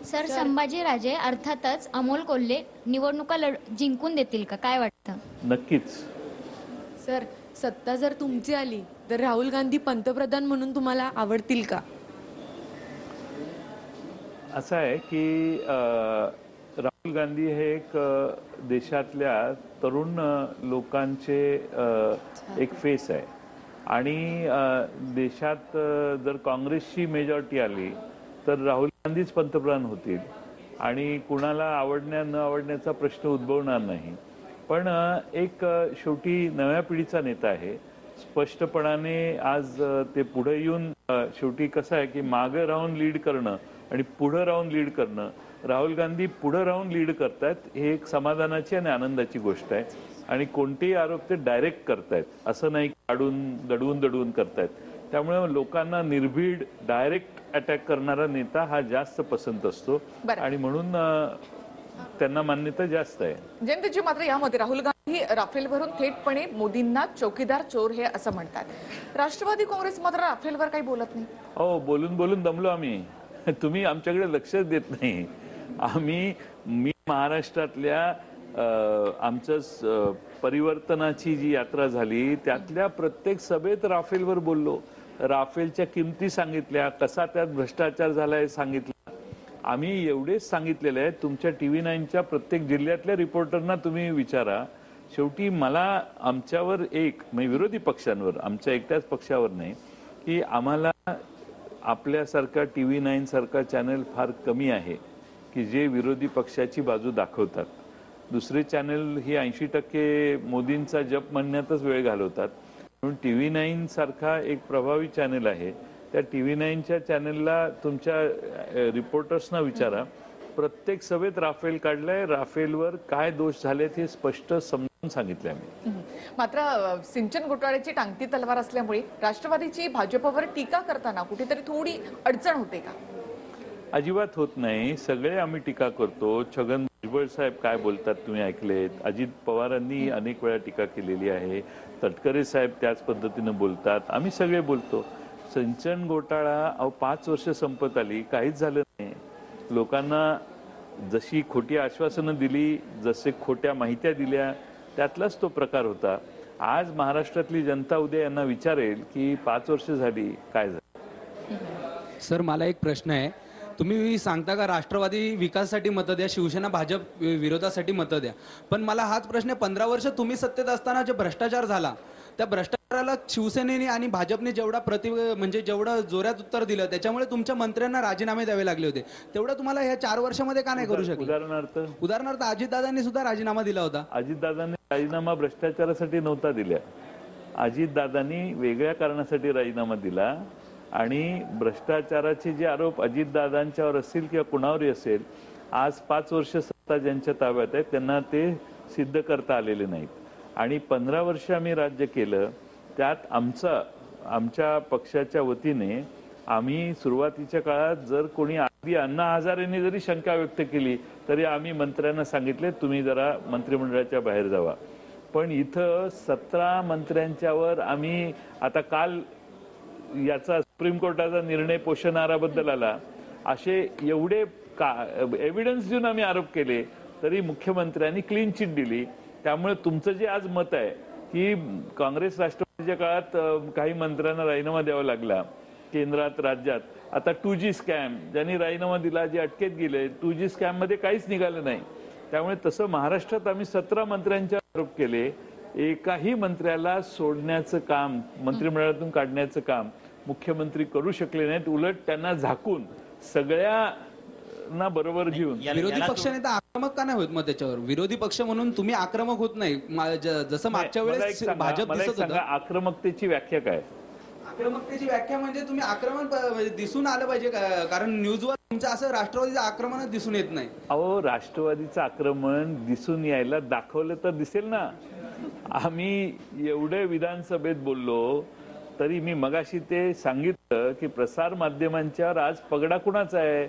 सर, संभाजीराजे अर्थातच अमोल कोल्हे निवडणुका जिंकून देतील का, काय वाटतं? नक्कीच. सर, सत्ता जर तुमची आली तर राहुल गांधी पंतप्रधान म्हणून तुम्हाला आवडतील का? असं आहे की राहुल गांधी हे एक देशातल्या तरुण लोकांचे एक फेस आहे आणि देशात जर काँग्रेसची मेजॉरिटी आली तर राहुल गांधीच पंतप्रधान होतील आणि कुणाला आवडण्या न आवडण्याचा प्रश्न उद्भवणार नाही. पण एक शेवटी नव्या पिढीचा नेता आहे, स्पष्टपणाने आज ते पुढे येऊन शेवटी कसं आहे की मागे राहून लीड करणं आणि पुढं राहून लीड करणं, राहुल गांधी पुढं राहून लीड करतायत, हे एक समाधानाची आणि आनंदाची गोष्ट आहे. आणि कोणतेही आरोप ते डायरेक्ट करतायत, असं नाही काढून दडवून करतायत. त्यामुळे लोकांना निर्भीड डायरेक्ट अटॅक करणारा नेता हा जास्त पसंत असतो आणि म्हणून त्यांना मान्यता जास्त आहे. जयंतजी, मात्र यामध्ये राहुल गांधी राफेलवरून थेटपणे मोदींना चौकीदार चोर हे असं म्हणतात. राष्ट्रवादी काँग्रेस मात्र राफेलवर काही बोलत नाही. हो, बोलून दमलो आम्ही. तुम्ही आमच्याकडे लक्षच देत नाही. मी महाराष्ट्रातल्या आमचं परिवर्तनाची जी यात्रा झाली त्यातल्या प्रत्येक सभेत राफेलवर बोललो, राफेलच्या किमती सांगितल्या, कसा त्यात भ्रष्टाचार झालाय सांगितलं. आम्ही एवढेच सांगितलेले आहे. तुमच्या TV9च्या प्रत्येक जिल्ह्यातल्या रिपोर्टरना तुम्ही विचारा. शेवटी मला आमच्यावर म्हणजे विरोधी पक्षांवर, आमच्या एकट्याच पक्षावर नाही, की आम्हाला आपल्यासारखा TV9 सारखा चॅनल फार कमी आहे की जे विरोधी पक्षाची बाजू दाखवतात. दुसरे चॅनल ही 80% मोदींचा जप म्हणण्यातच वेळ घालवतात. म्हणून TV9 सारखा एक प्रभावी चॅनल आहे. त्या TV9च्या चॅनलला तुमच्या रिपोर्टर्सना विचारा. प्रत्येक सभेत राफेल काढलाय, राफेलवर काय दोष झालेत हे स्पष्ट समजून सांगितले आम्ही. मात्र सिंचन घोटाळ्याची टांगती तलवार असल्यामुळे राष्ट्रवादीची भाजपवर टीका करताना कुठेतरी थोडी अडचण होते का? अजिबात होत नाही. सगळे आम्ही टीका करतो. छगन भुजबळ साहेब काय बोलतात तुम्ही ऐकलेत. अजित पवारांनी अनेक वेळा टीका केलेली आहे. तटकरे साहेब त्याच पद्धतीनं बोलतात. आम्ही सगळे बोलतो. सिंचन घोटाळा 5 वर्ष संपत आली, काहीच झालं नाही. लोकांना जशी खोटी आश्वासनं दिली, जसे खोट्या माहित्या दिल्या, त्यातलाच तो प्रकार होता. आज महाराष्ट्रातली जनता उद्या यांना विचारेल की 5 वर्ष झाली काय झालं. सर, मला एक प्रश्न आहे. तुम्ही सांगता का राष्ट्रवादी विकासासाठी मतं द्या, शिवसेना भाजप विरोधासाठी मतं द्या, पण मला हाच प्रश्न आहे, 15 वर्ष तुम्ही सत्तेत असताना जे भ्रष्टाचार झाला त्या भ्रष्टाचाराला शिवसेनेने आणि भाजपने जेवढं जोरात उत्तर दिलं त्याच्यामुळे तुमच्या मंत्र्यांना राजीनामे द्यावे लागले होते. तेवढं तुम्हाला ह्या 4 वर्षामध्ये का नाही करू शकले? उदाहरणार्थ अजितदादांनी सुद्धा राजीनामा दिला होता. अजितदादांनी राजीनामा भ्रष्टाचारासाठी नव्हता दिला. अजितदादांनी वेगळ्या कारणासाठी राजीनामा दिला आणि भ्रष्टाचाराचे जे आरोप अजितदादांच्यावर असतील किंवा कुणावरही असेल, आज 5 वर्ष सत्ता ज्यांच्या ताब्यात आहे त्यांना ते सिद्ध करता आलेले नाहीत. आणि 15 वर्ष आम्ही राज्य केलं, त्यात आमच्या पक्षाच्या वतीने आम्ही सुरुवातीच्या काळात जर कोणी आधी अण्णा हजारेंनी जरी शंका व्यक्त केली तरी आम्ही मंत्र्यांना सांगितले तुम्ही जरा मंत्रिमंडळाच्या बाहेर जावा. पण इथं 17 मंत्र्यांच्यावर आम्ही आता काल याचा सुप्रीम कोर्टाचा निर्णय पोषण आहाराबद्दल आला, असे एवढे एव्हिडन्स देऊन आम्ही आरोप केले तरी मुख्यमंत्र्यांनी क्लीन चिट दिली. त्यामुळे तुमचं जे आज मत आहे की काँग्रेस राष्ट्रवादीच्या काळात काही मंत्र्यांना राजीनामा द्यावा लागला केंद्रात राज्यात, आता 2G स्कॅम ज्यांनी राजीनामा दिला, जे अटकेत गेले, 2G स्कॅम मध्ये काहीच निघालं नाही. त्यामुळे तसं महाराष्ट्रात आम्ही 17 मंत्र्यांचे आरोप केले. एकाही मंत्र्याला सोडण्याचं काम, मंत्रिमंडळातून काढण्याचं काम मुख्यमंत्री करू शकले नाहीत. उलट त्यांना झाकून सगळ्यांना बरोबर घेऊन. विरोधी पक्षनेता आक्रमक का नाही होत? मग त्याच्यावर विरोधी पक्ष म्हणून तुम्ही आक्रमक होत नाही जसं मागच्या वेळेस भाजप दिसत होतं. आक्रमकतेची व्याख्या काय? आक्रमकतेची व्याख्या म्हणजे तुम्ही आक्रमण दिसून आलं पाहिजे, कारण न्यूजवर तुमचं असं राष्ट्रवादीचं आक्रमणच दिसून येत नाही. अहो, राष्ट्रवादीचं आक्रमण दिसून यायला दाखवलं तर दिसेल ना. आम्ही एवढे विधानसभेत बोललो तरी मी मगाशी ते सांगितलं की प्रसार माध्यमांच्यावर आज पगडा कुणाचा आहे?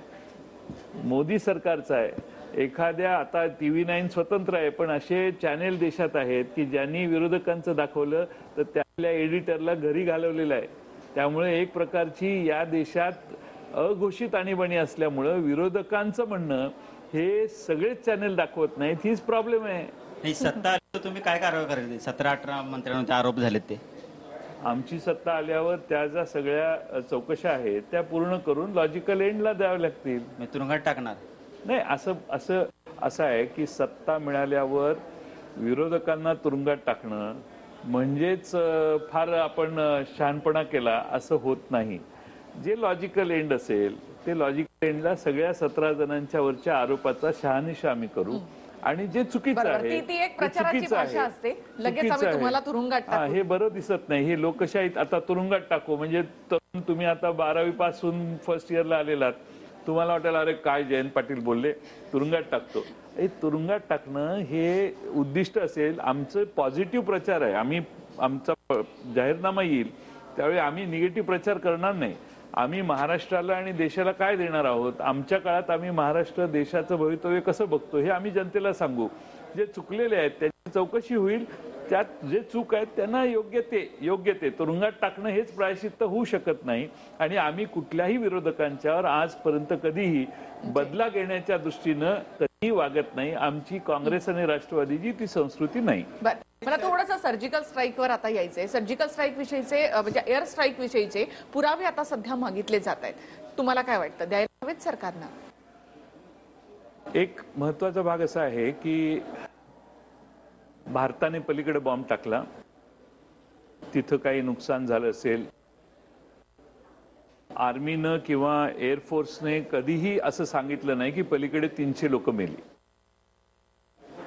मोदी सरकारचा आहे. एखाद्या आता TV9 स्वतंत्र आहे, पण असे चॅनेल देशात आहेत की ज्यांनी विरोधकांचं दाखवलं तर त्यातल्या एडिटरला घरी घालवलेलं आहे. त्यामुळे एक प्रकारची या देशात अघोषित आणीबाणी असल्यामुळं विरोधकांचं म्हणणं हे सगळेच चॅनेल दाखवत नाहीत, हीच प्रॉब्लेम आहे. नाही, सत्ता आली तर तुम्ही काय कारवाई करायची? 17-18 मंत्र्यांवर आरोप झालेत ते. आमची सत्ता आल्यावर त्या ज्या सगळ्या चौकशा आहेत त्या पूर्ण करून लॉजिकल एंडला द्याव्या लागतील. मी तुरुंगात टाकणार नाही, असं आहे की सत्ता मिळाल्यावर विरोधकांना तुरुंगात टाकणं म्हणजेच फार आपण शहाणपणा केला असं होत नाही. जे लॉजिकल एंड असेल ते लॉजिकल एंडला सगळ्या 17 जणांच्या वरच्या आरोपाचा शहानिशा आम्ही करू आणि जे चुकीचं बरोबर, आहे ती एक प्रचाराची भाषा असते. लगेच आम्ही तुम्हाला तुरुंगात टाकू. हे बरं दिसत नाही. हे लोकशाहीत आता तुरुंगात टाकू म्हणजे तुम्ही आता 12वी पासून फर्स्ट इयरला आलेलात, तुम्हाला वाटेल अरे काय जयंत पाटील बोलले, तुरुंगात टाकतो. हे तुरुंगात टाकणं हे उद्दिष्ट असेल. आमचं पॉझिटिव्ह प्रचार आहे. आमचा जाहीरनामा येईल त्यावेळी आम्ही निगेटिव्ह प्रचार करणार नाही. आम्ही महाराष्ट्राला आणि देशाला काय देणार आहोत, आमच्या काळात आम्ही महाराष्ट्र देशाचं भवितव्य कसं बघतो हे आम्ही जनतेला सांगू. जे चुकलेले आहेत त्याची चौकशी होईल, त्यात जे चूक आहेत त्यांना योग्य ते तुरुंगात टाकणं हेच प्रायश्चित्त होऊ शकत नाही. आणि आम्ही कुठल्याही विरोधकांच्यावर आजपर्यंत कधीही बदला घेण्याच्या दृष्टीनं कधीही वागत नाही. आमची काँग्रेस आणि राष्ट्रवादीची ती संस्कृती नाही. मला थोडंसं सर्जिकल स्ट्राईकवर आता यायचंय. सर्जिकल स्ट्राईक विषयीचे म्हणजे एअर स्ट्राईक विषयीचे पुरावे आता सध्या मागितले जात आहेत. तुम्हाला काय वाटतं, द्यायला हवेत सरकारनं? एक महत्वाचा भाग असा आहे की भारताने पलीकडे बॉम्ब टाकला, तिथं काही नुकसान झालं असेल. आर्मीनं किंवा एअरफोर्सने कधीही असं सांगितलं नाही की पलीकडे 300 लोक मेली.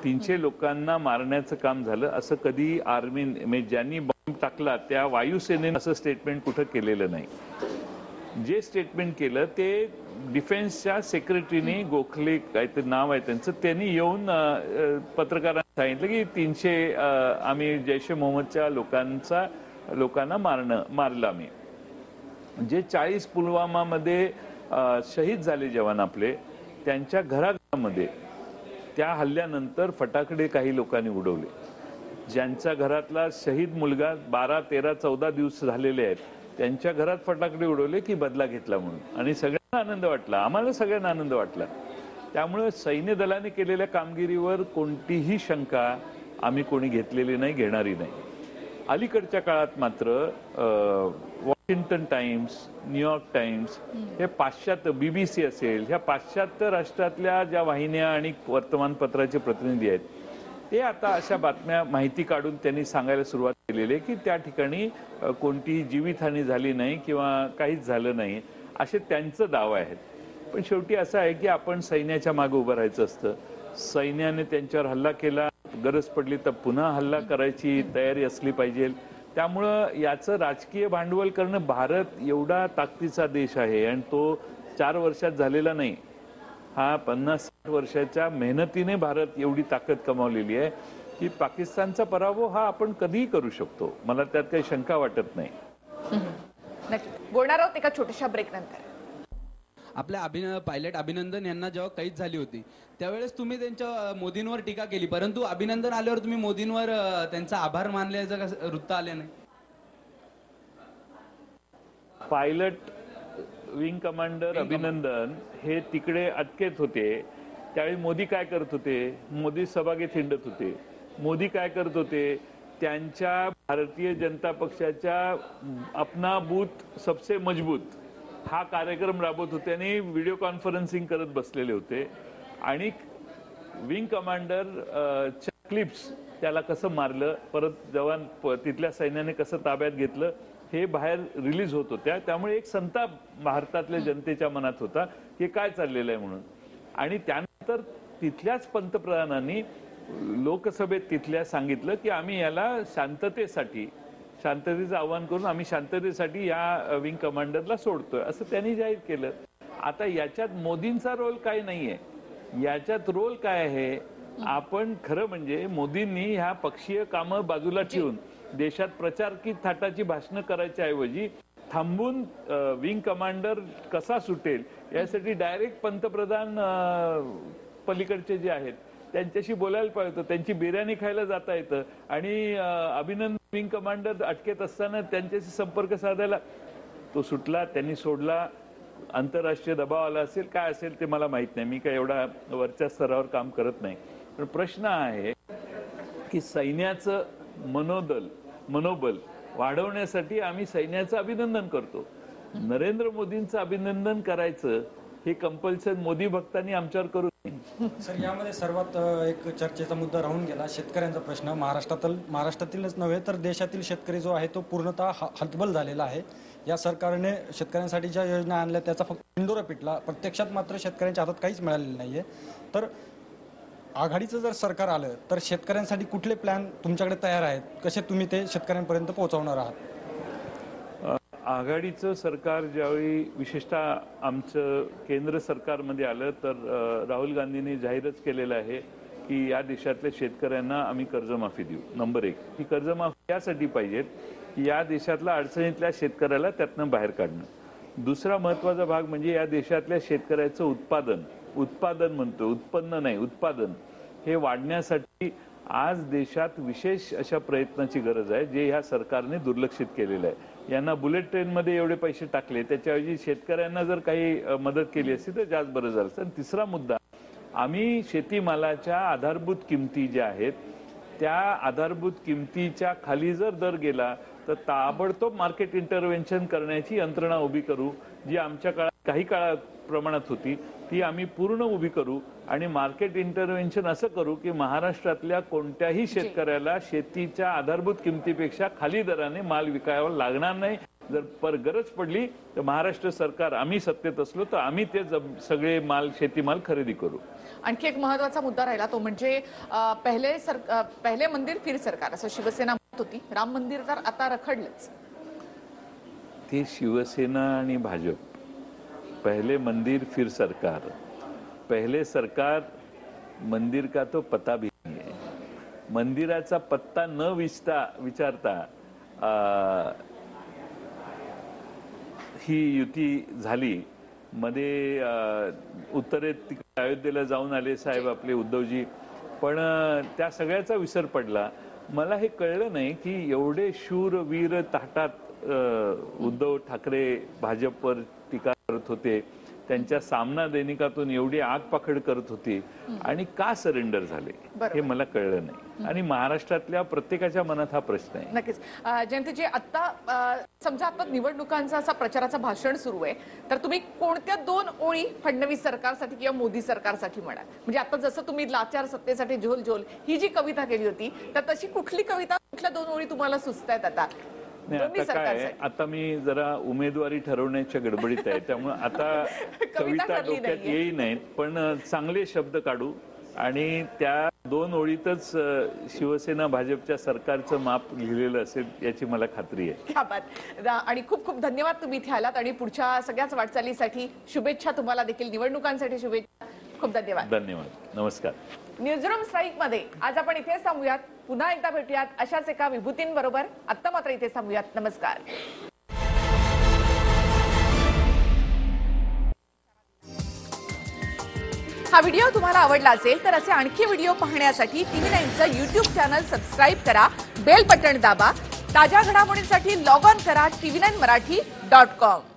300 लोकांना मारण्याचं काम झालं असं कधी आर्मी म्हणजे ज्यांनी बॉम्ब टाकला त्या वायुसेनेने असं स्टेटमेंट कुठं केलेलं नाही. जे स्टेटमेंट केलं ते डिफेन्सच्या सेक्रेटरीने, गोखले काहीतरी नाव आहे त्यांचं, त्यांनी येऊन पत्रकारांना सांगितलं की 300 आम्ही जैश ए मोहम्मदच्या लोकांना मारलं आम्ही. जे 40 पुलवामामध्ये शहीद झाले जवान आपले, त्यांच्या घरामध्ये त्या हल्ल्यानंतर फटाकडे काही लोकांनी उडवले. ज्यांच्या घरातला शहीद मुलगा 12, 13, 14 दिवस झालेले आहेत त्यांच्या घरात फटाकडे उडवले की बदला घेतला म्हणून. आणि सगळ्यांना आनंद वाटला, आम्हाला सगळ्यांना आनंद वाटला. त्यामुळे सैन्य दलाने केलेल्या कामगिरीवर कोणतीही शंका आम्ही कोणी घेतलेली नाही, घेणारी नाही. अलीकडच्या काळात मात्र वॉशिंग्टन टाइम्स, न्यूयॉर्क टाइम्स, हे पाश्चात्य BBC असेल, ह्या पाश्चात्य राष्ट्रातल्या ज्या वाहिन्या आणि वर्तमानपत्राचे प्रतिनिधी आहेत ते आता अशा बातम्या माहिती काढून त्यांनी सांगायला सुरुवात केलेली आहे की त्या ठिकाणी कोणतीही जीवितहानी झाली नाही किंवा काहीच झालं नाही असे त्यांचं दावा आहेत. पण शेवटी असं आहे की आपण सैन्याच्या मागे उभं राहायचं असतं. सैन्याने त्यांच्यावर हल्ला केला, गरज पडली तर पुन्हा हल्ला करायची तयारी असली पाहिजे. त्यामुळं याचं राजकीय भांडवल करणं, भारत एवढा ताकदीचा देश आहे आणि तो 4 वर्षात झालेला नाही. हा 50-60 वर्षाच्या मेहनतीने भारत एवढी ताकद कमावलेली आहे की पाकिस्तानचा पराभव हा आपण कधीही करू शकतो. मला त्यात काही शंका वाटत नाही. नक्की बोलणार आहोत एका छोट्याशा ब्रेक नंतर. आपल्या पायलट अभिनंदन यांना जेव्हा कैद झाली होती त्यावेळेस तुम्ही त्यांच्या मोदींवर टीका केली, परंतु अभिनंदन आल्यावर तुम्ही मोदींवर त्यांचा आभार मानल्याचं वृत्त आले नाही. पायलट विंग कमांडर अभिनंदन हे तिकडे अटकेत होते त्यावेळी मोदी काय करत होते? मोदी सभागेत हिंडत होते. मोदी काय करत होते? त्यांच्या भारतीय जनता पक्षाच्या अपना बूथ सबसे मजबूत हा कार्यक्रम राबवत होते आणि व्हिडिओ कॉन्फरन्सिंग करत बसलेले होते. आणि विंग कमांडर क्लिप्स त्याला कसं मारलं, परत जवान तिथल्या सैन्याने कसं ताब्यात घेतलं हे बाहेर रिलीज होत होत्या. त्यामुळे एक संताप भारतातल्या जनतेच्या मनात होता की काय चाललेलं आहे म्हणून. आणि त्यानंतर तिथल्याच पंतप्रधानांनी लोकसभेत तिथल्या सांगितलं की आम्ही याला शांततेचं आवाहन करून आम्ही शांततेसाठी या विंग कमांडरला सोडतोय असं त्यांनी जाहीर केलं. आता याच्यात मोदींचा रोल काय नाहीये. याच्यात रोल काय आहे? आपण खरं म्हणजे मोदींनी ह्या पक्षीय कामं बाजूला ठेवून देशात प्रचार की थाटाची भाषणं करायच्या ऐवजी थांबून विंग कमांडर कसा सुटेल यासाठी डायरेक्ट पंतप्रधान पलीकडचे जे आहेत त्यांच्याशी बोलायला पाहिजे होतं, त्यांची बिर्याणी खायला जाता येतं आणि अभिनंदन विंग कमांडर अटकेत असताना त्यांच्याशी संपर्क साधायला तो सुटला, त्यांनी सोडला. आंतरराष्ट्रीय दबाव आला असेल, काय असेल ते मला माहित नाही, मी काय एवढा वरच्या स्तरावर काम करत नाही. पण प्रश्न आहे की सैन्याचं मनोबल वाढवण्यासाठी आम्ही सैन्याचं अभिनंदन करतो. नरेंद्र मोदींचं अभिनंदन करायचं हे कंपल्शन मोदी भक्तांनी आमच्यावर करू नये. सर, यामध्ये सर्वात एक चर्चेचा मुद्दा राहून गेला शेतकऱ्यांचा प्रश्न. महाराष्ट्रातीलच नव्हे तर देशातील शेतकरी जो आहे तो पूर्णतः हतबल झालेला आहे. या सरकारने शेतकऱ्यांसाठी ज्या योजना आणल्या त्याचा फक्त पिंडोरा पिटला, प्रत्यक्षात मात्र शेतकऱ्यांच्या हातात काहीच मिळालेलं नाहीये. तर आघाडीचं जर सरकार आलं तर शेतकऱ्यांसाठी कुठले प्लॅन तुमच्याकडे तयार आहेत, कसे तुम्ही ते शेतकऱ्यांपर्यंत पोहोचवणार आहात? आघाडीचं सरकार ज्यावेळी विशेषतः आमचं केंद्र सरकारमध्ये आलं तर राहुल गांधींनी जाहीरच केलेलं आहे की या देशातल्या शेतकऱ्यांना आम्ही कर्जमाफी देऊ. नंबर 1, ही कर्जमाफी यासाठी पाहिजे की या देशातल्या अडचणीतल्या शेतकऱ्याला त्यातनं बाहेर काढणं. दुसरा महत्वाचा भाग म्हणजे या देशातल्या शेतकऱ्याचं उत्पादन म्हणतो, उत्पन्न नाही, उत्पादन हे वाढण्यासाठी आज देशात विशेष अशा प्रयत्नाची गरज आहे जे ह्या सरकारने दुर्लक्षित केलेलं आहे. यांना बुलेट ट्रेनमध्ये एवढे पैसे टाकले, त्याच्याऐवजी शेतकऱ्यांना जर काही मदत केली असती तर जास्त बरं झालं असतं. तिसरा मुद्दा, आम्ही शेतीमालाच्या आधारभूत किमती ज्या आहेत त्या आधारभूत किमतीच्या खाली जर दर गेला तर ताबडतोब मार्केट इंटरव्हेन्शन करण्याची यंत्रणा उभी करू, जी आमच्या काळात काही प्रमाणात होती ती आम्ही पूर्ण उभी करू आणि मार्केट इंटरव्हेन्शन असं करू की महाराष्ट्रातल्या कोणत्याही शेतकऱ्याला शेतीच्या आधारभूत किमतीपेक्षा खाली दराने माल विकायला लागणार नाही. जर गरज पडली तर महाराष्ट्र सरकार आम्ही सत्तेत असलो तर आम्ही ते सगळे शेतीमाल खरेदी करू. आणखी एक महत्वाचा मुद्दा राहिला तो म्हणजे पहिले मंदिर फिर सरकार असं शिवसेना म्हणत होती. राम मंदिर तर आता रखडलंच. ते शिवसेना आणि भाजप, पहले मंदिर फिर सरकार. पहले सरकार मंदिर का तो पता भी नहीं है. मंदिराचा पत्ता न विचारता ही युती झाली. मध्ये उत्तरेत अयोध्येला जाऊन आले साहेब आपले उद्धवजी, पण त्या सगळ्याचा विसर पडला. मला हे कळलं नाही की एवढे शूर वीर ताटात उद्धव ठाकरे भाजपवर टीका करत होते, त्यांच्या सामना दैनिकातून एवढी आगपाखड करत होती आणि का सरेंडर झाले हे मला कळलं नाही. आणि महाराष्ट्रातल्या प्रत्येकाच्या मनात हा प्रश्न आहे. नक्कीच. जयंतीजी, आता समजा आता निवडणुकांचा असा प्रचाराचा भाषण सुरू आहे तर तुम्ही कोणत्या 2 ओळी फडणवीस सरकारसाठी किंवा मोदी सरकारसाठी म्हणाल? म्हणजे आता जसं तुम्ही लाचार सत्तेसाठी झोल झोल ही जी कविता केली होती तर तशी कुठली कविता, कुठल्या 2 ओळी तुम्हाला सुचतायत आता? नाही, आता काय, आता मी जरा उमेदवारी ठरवण्याच्या गडबडीत आहे, त्यामुळे आता कविता डोक्यात येई नाहीत, पण चांगले शब्द काढू आणि त्या 2 ओळीतच शिवसेना भाजपच्या सरकारचं माप लिहिलेलं असेल याची मला खात्री आहे. क्या बात. आणि खूप खूप धन्यवाद तुम्ही इथे आलात आणि पुढच्या सगळ्याच वाटचालीसाठी शुभेच्छा. तुम्हाला देखील निवडणुकांसाठी शुभेच्छा. खूप धन्यवाद. नमस्कार. न्यूजरूम स्ट्राईक मध्ये आज आपण इथेच थांबूयात. पुन्हा एकदा भेटूयात अशाच एका विभूतींबरोबर. आता मात्र इथेच थांबूयात. नमस्कार. हा व्हिडिओ तुम्हाला आवडला असेल तर असे आणखी व्हिडिओ पाहण्यासाठी TV9चं YouTube चॅनल सबस्क्राईब करा, बेल बटन दाबा. ताज्या घडामोडींसाठी लॉग ऑन करा tv9marathi.com.